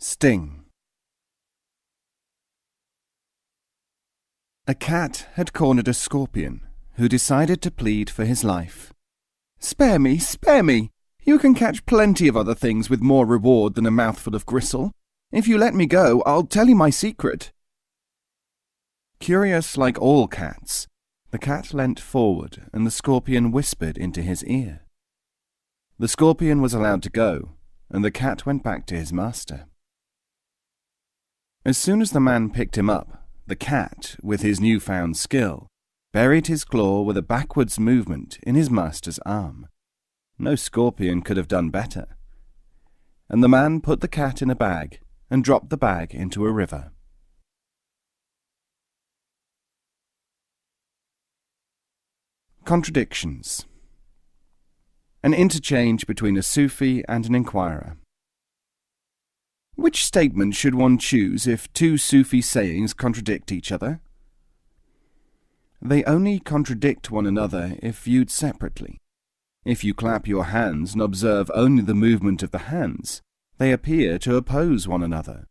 Sting. A cat had cornered a scorpion, who decided to plead for his life. "Spare me, spare me! You can catch plenty of other things with more reward than a mouthful of gristle. If you let me go, I'll tell you my secret." Curious like all cats, the cat leant forward and the scorpion whispered into his ear. The scorpion was allowed to go, and the cat went back to his master. As soon as the man picked him up, the cat, with his newfound skill, buried his claw with a backwards movement in his master's arm. No scorpion could have done better. And the man put the cat in a bag and dropped the bag into a river. Contradictions. An interchange between a Sufi and an inquirer. Which statement should one choose if two Sufi sayings contradict each other? They only contradict one another if viewed separately. If you clap your hands and observe only the movement of the hands, they appear to oppose one another.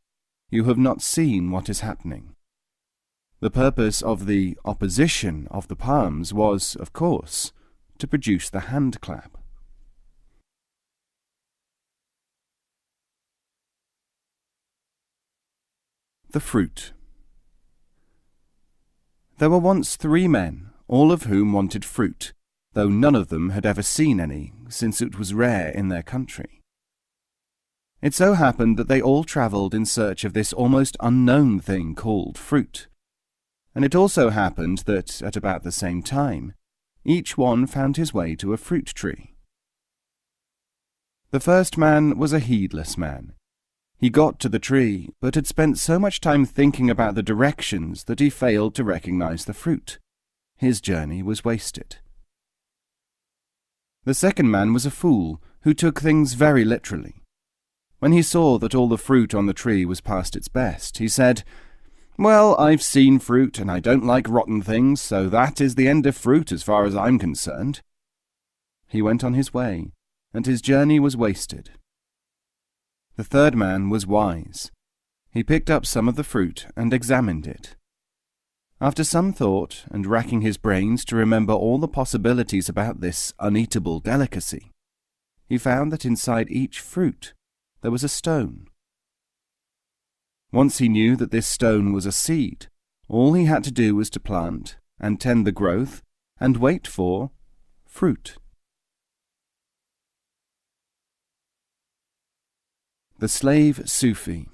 You have not seen what is happening. The purpose of the opposition of the palms was, of course, to produce the hand clap. The fruit. There were once 3 men, all of whom wanted fruit, though none of them had ever seen any, since it was rare in their country. It so happened that they all travelled in search of this almost unknown thing called fruit, and it also happened that, at about the same time, each one found his way to a fruit tree. The first man was a heedless man. He got to the tree, but had spent so much time thinking about the directions that he failed to recognize the fruit. His journey was wasted. The second man was a fool, who took things very literally. When he saw that all the fruit on the tree was past its best, he said, "Well, I've seen fruit, and I don't like rotten things, so that is the end of fruit as far as I'm concerned." He went on his way, and his journey was wasted. The third man was wise. He picked up some of the fruit and examined it. After some thought and racking his brains to remember all the possibilities about this uneatable delicacy, he found that inside each fruit there was a stone. Once he knew that this stone was a seed, all he had to do was to plant and tend the growth and wait for fruit. The Slave Sufi.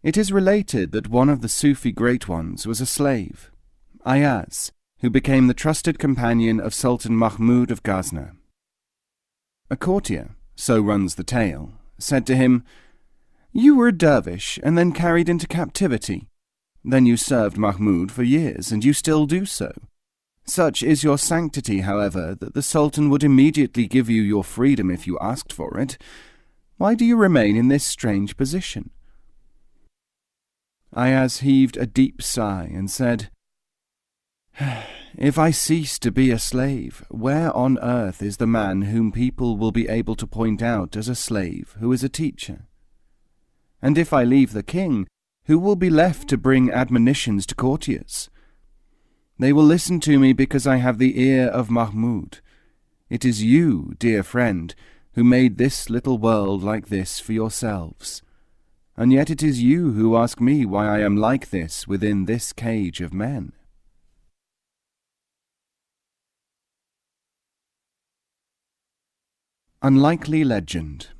It is related that one of the Sufi great ones was a slave, Ayaz, who became the trusted companion of Sultan Mahmud of Ghazna. A courtier, so runs the tale, said to him, "You were a dervish and then carried into captivity. Then you served Mahmud for years, and you still do so. Such is your sanctity, however, that the Sultan would immediately give you your freedom if you asked for it. Why do you remain in this strange position?" Ayaz heaved a deep sigh and said, "If I cease to be a slave, where on earth is the man whom people will be able to point out as a slave who is a teacher? And if I leave the king, who will be left to bring admonitions to courtiers? They will listen to me because I have the ear of Mahmud. It is you, dear friend, who made this little world like this for yourselves. And yet it is you who ask me why I am like this within this cage of men." Unlikely legend.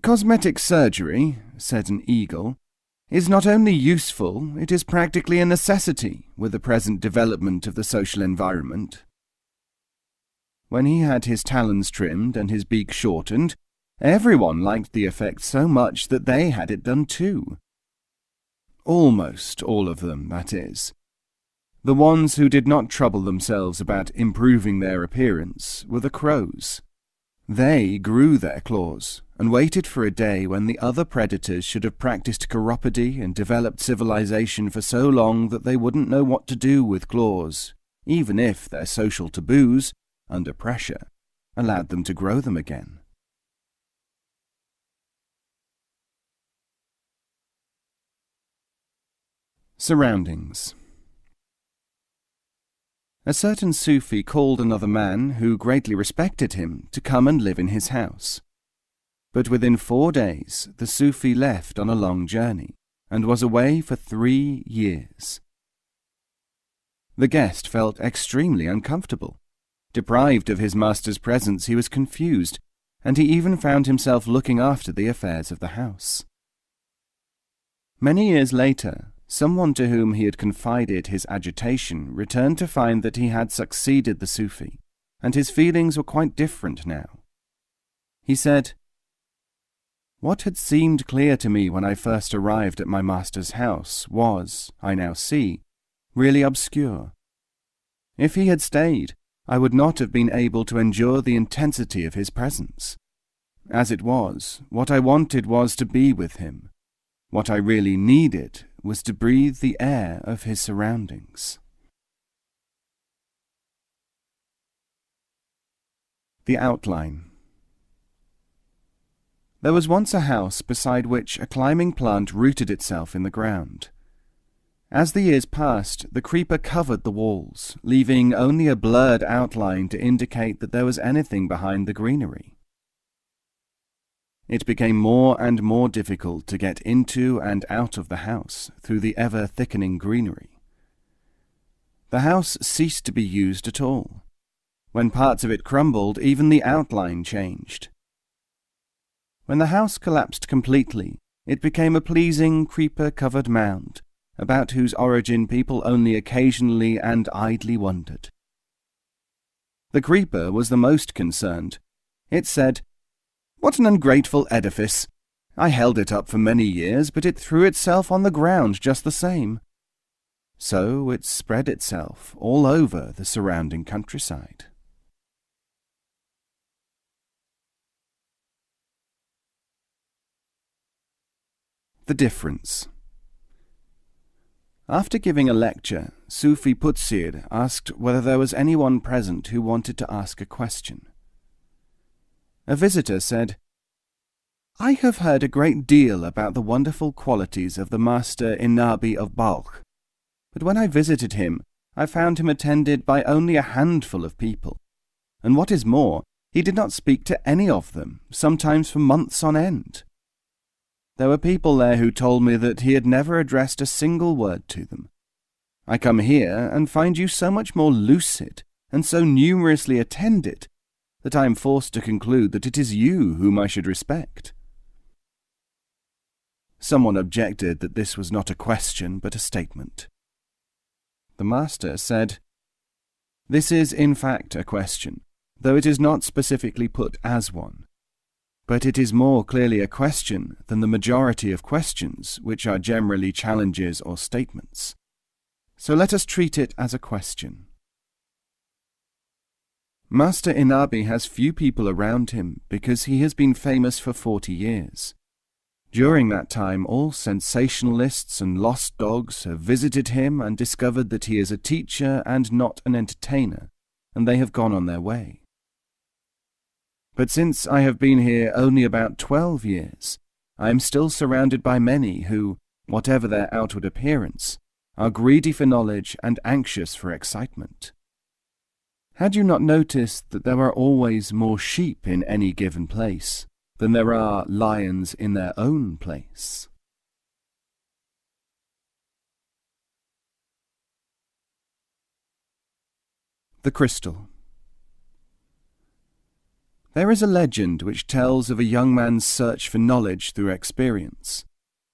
"Cosmetic surgery," said an eagle, "is not only useful, it is practically a necessity with the present development of the social environment." When he had his talons trimmed and his beak shortened, everyone liked the effect so much that they had it done too. Almost all of them, that is. The ones who did not trouble themselves about improving their appearance were the crows. They grew their claws and waited for a day when the other predators should have practiced chiropody and developed civilization for so long that they wouldn't know what to do with claws, even if their social taboos, under pressure, allowed them to grow them again. Surroundings. A certain Sufi called another man, who greatly respected him, to come and live in his house. But within 4 days the Sufi left on a long journey, and was away for 3 years. The guest felt extremely uncomfortable. Deprived of his master's presence, he was confused, and he even found himself looking after the affairs of the house. Many years later, someone to whom he had confided his agitation returned to find that he had succeeded the Sufi, and his feelings were quite different now. He said, "What had seemed clear to me when I first arrived at my master's house was, I now see, really obscure. If he had stayed, I would not have been able to endure the intensity of his presence. As it was, what I wanted was to be with him. What I really needed was to breathe the air of his surroundings." The outline. There was once a house beside which a climbing plant rooted itself in the ground. As the years passed, the creeper covered the walls, leaving only a blurred outline to indicate that there was anything behind the greenery. It became more and more difficult to get into and out of the house through the ever-thickening greenery. The house ceased to be used at all. When parts of it crumbled, even the outline changed. When the house collapsed completely, it became a pleasing creeper-covered mound, about whose origin people only occasionally and idly wondered. The creeper was the most concerned. It said, "What an ungrateful edifice! I held it up for many years, but it threw itself on the ground just the same." So it spread itself all over the surrounding countryside. The difference. After giving a lecture, Sufi Putsir asked whether there was anyone present who wanted to ask a question. A visitor said, "I have heard a great deal about the wonderful qualities of the master Inabi of Balkh, but when I visited him, I found him attended by only a handful of people, and what is more, he did not speak to any of them, sometimes for months on end. There were people there who told me that he had never addressed a single word to them. I come here and find you so much more lucid and so numerously attended that I am forced to conclude that it is you whom I should respect." Someone objected that this was not a question but a statement. The master said, "This is in fact a question, though it is not specifically put as one. But it is more clearly a question than the majority of questions, which are generally challenges or statements. So let us treat it as a question." Master Inabi has few people around him because he has been famous for 40 years. During that time, all sensationalists and lost dogs have visited him and discovered that he is a teacher and not an entertainer, and they have gone on their way. But since I have been here only about 12 years, I am still surrounded by many who, whatever their outward appearance, are greedy for knowledge and anxious for excitement. Had you not noticed that there are always more sheep in any given place than there are lions in their own place? The crystal. There is a legend which tells of a young man's search for knowledge through experience.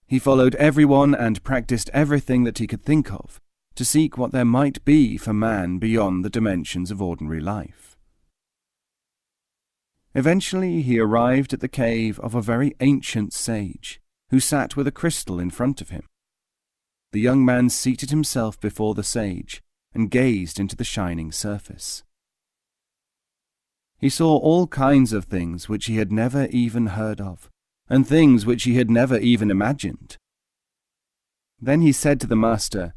He followed everyone and practiced everything that he could think of to seek what there might be for man beyond the dimensions of ordinary life. Eventually he arrived at the cave of a very ancient sage, who sat with a crystal in front of him. The young man seated himself before the sage and gazed into the shining surface. He saw all kinds of things which he had never even heard of, and things which he had never even imagined. Then he said to the master,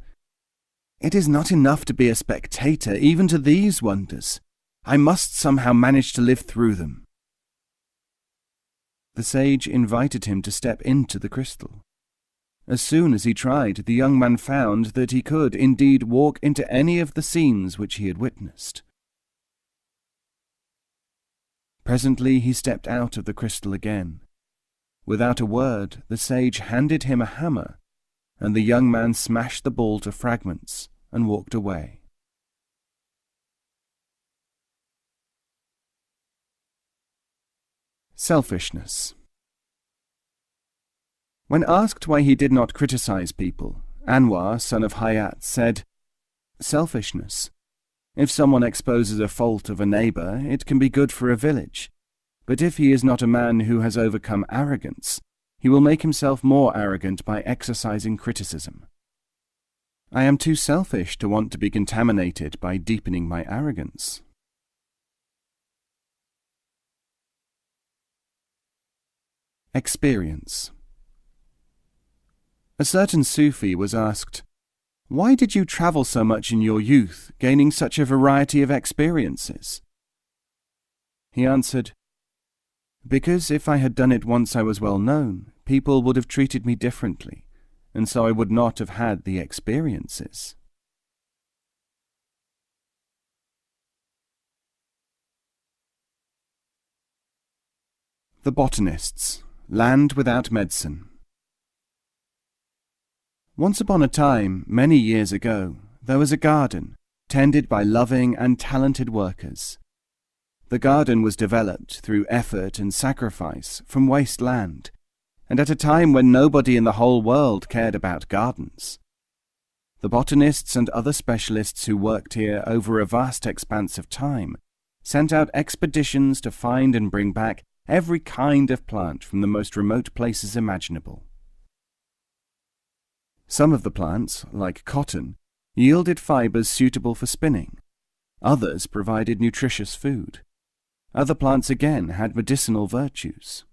"It is not enough to be a spectator even to these wonders. I must somehow manage to live through them." The sage invited him to step into the crystal. As soon as he tried, the young man found that he could indeed walk into any of the scenes which he had witnessed. Presently he stepped out of the crystal again. Without a word, the sage handed him a hammer, and the young man smashed the ball to fragments and walked away. Selfishness. When asked why he did not criticize people, Anwar, son of Hayat, said, "Selfishness. If someone exposes a fault of a neighbour, it can be good for a village. But if he is not a man who has overcome arrogance, he will make himself more arrogant by exercising criticism. I am too selfish to want to be contaminated by deepening my arrogance." Experience. A certain Sufi was asked, "Why did you travel so much in your youth, gaining such a variety of experiences?" He answered, "Because if I had done it once I was well known, people would have treated me differently, and so I would not have had the experiences." The Botanists. Land without medicine. Once upon a time, many years ago, there was a garden, tended by loving and talented workers. The garden was developed through effort and sacrifice from waste land, and at a time when nobody in the whole world cared about gardens. The botanists and other specialists who worked here over a vast expanse of time sent out expeditions to find and bring back every kind of plant from the most remote places imaginable. Some of the plants, like cotton, yielded fibers suitable for spinning. Others provided nutritious food. Other plants again had medicinal virtues.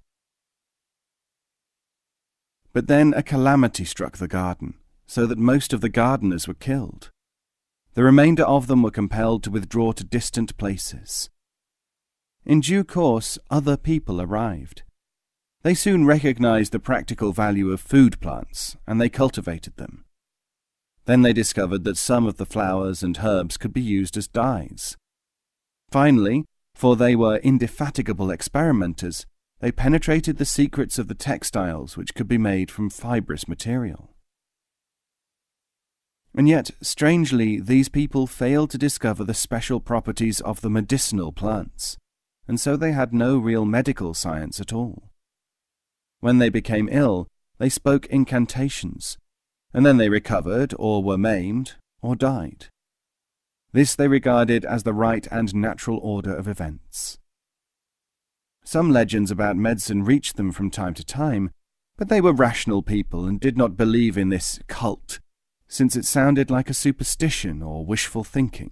But then a calamity struck the garden, so that most of the gardeners were killed. The remainder of them were compelled to withdraw to distant places. In due course, other people arrived. They soon recognized the practical value of food plants, and they cultivated them. Then they discovered that some of the flowers and herbs could be used as dyes. Finally, for they were indefatigable experimenters, they penetrated the secrets of the textiles which could be made from fibrous material. And yet, strangely, these people failed to discover the special properties of the medicinal plants, and so they had no real medical science at all. When they became ill, they spoke incantations, and then they recovered or were maimed or died. This they regarded as the right and natural order of events. Some legends about medicine reached them from time to time, but they were rational people and did not believe in this cult, since it sounded like a superstition or wishful thinking,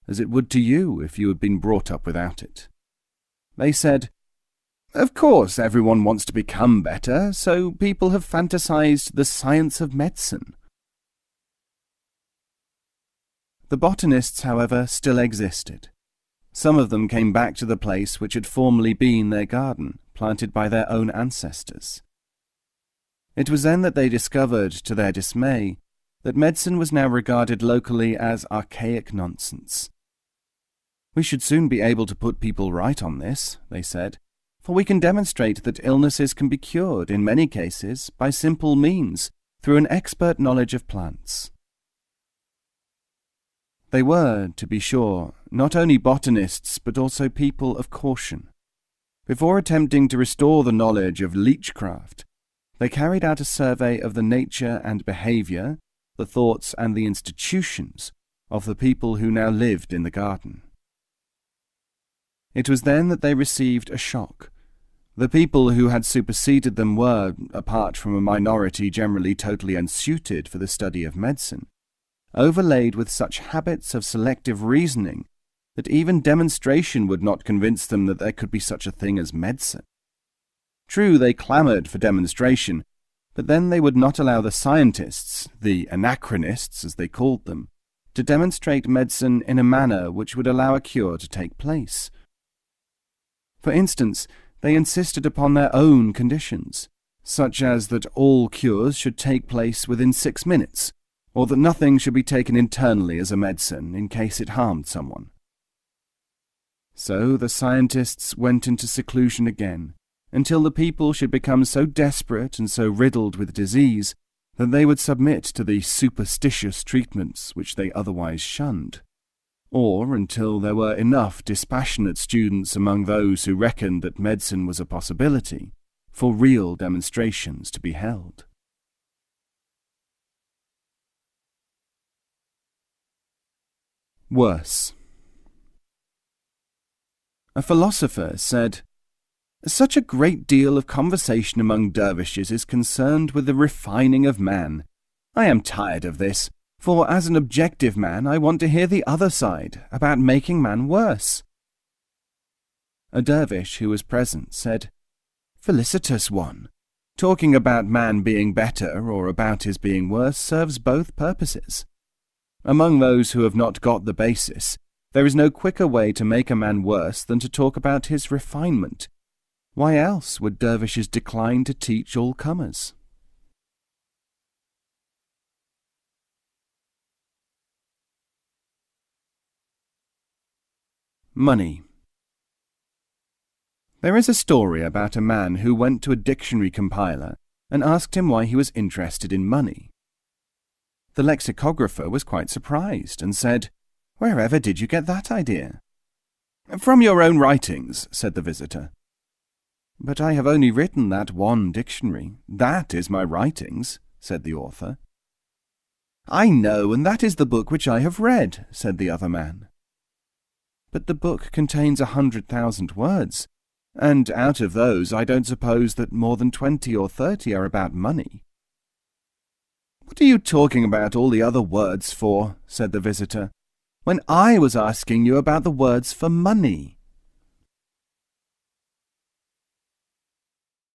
as it would to you if you had been brought up without it. They said, "Of course everyone wants to become better, so people have fantasized the science of medicine." The botanists, however, still existed. Some of them came back to the place which had formerly been their garden, planted by their own ancestors. It was then that they discovered, to their dismay, that medicine was now regarded locally as archaic nonsense. "We should soon be able to put people right on this," they said, "for we can demonstrate that illnesses can be cured, in many cases, by simple means, through an expert knowledge of plants." They were, to be sure, not only botanists but also people of caution. Before attempting to restore the knowledge of leechcraft, they carried out a survey of the nature and behaviour, the thoughts and the institutions of the people who now lived in the garden. It was then that they received a shock. The people who had superseded them were, apart from a minority generally totally unsuited for the study of medicine, overlaid with such habits of selective reasoning that even demonstration would not convince them that there could be such a thing as medicine. True, they clamoured for demonstration, but then they would not allow the scientists, the anachronists as they called them, to demonstrate medicine in a manner which would allow a cure to take place. For instance, they insisted upon their own conditions, such as that all cures should take place within 6 minutes, or that nothing should be taken internally as a medicine in case it harmed someone. So the scientists went into seclusion again, until the people should become so desperate and so riddled with disease that they would submit to the superstitious treatments which they otherwise shunned, or until there were enough dispassionate students among those who reckoned that medicine was a possibility for real demonstrations to be held. Worse. A philosopher said, "Such a great deal of conversation among dervishes is concerned with the refining of man. I am tired of this, for as an objective man I want to hear the other side, about making man worse." A dervish who was present said, "Felicitous one! Talking about man being better or about his being worse serves both purposes. Among those who have not got the basis, there is no quicker way to make a man worse than to talk about his refinement. Why else would dervishes decline to teach all comers?" Money. There is a story about a man who went to a dictionary compiler and asked him why he was interested in money. The lexicographer was quite surprised and said, "Wherever did you get that idea?" "From your own writings," said the visitor. "But I have only written that one dictionary. That is my writings," said the author. "I know, and that is the book which I have read," said the other man. "But the book contains 100,000 words, and out of those I don't suppose that more than 20 or 30 are about money." "What are you talking about all the other words for," said the visitor, "when I was asking you about the words for money?"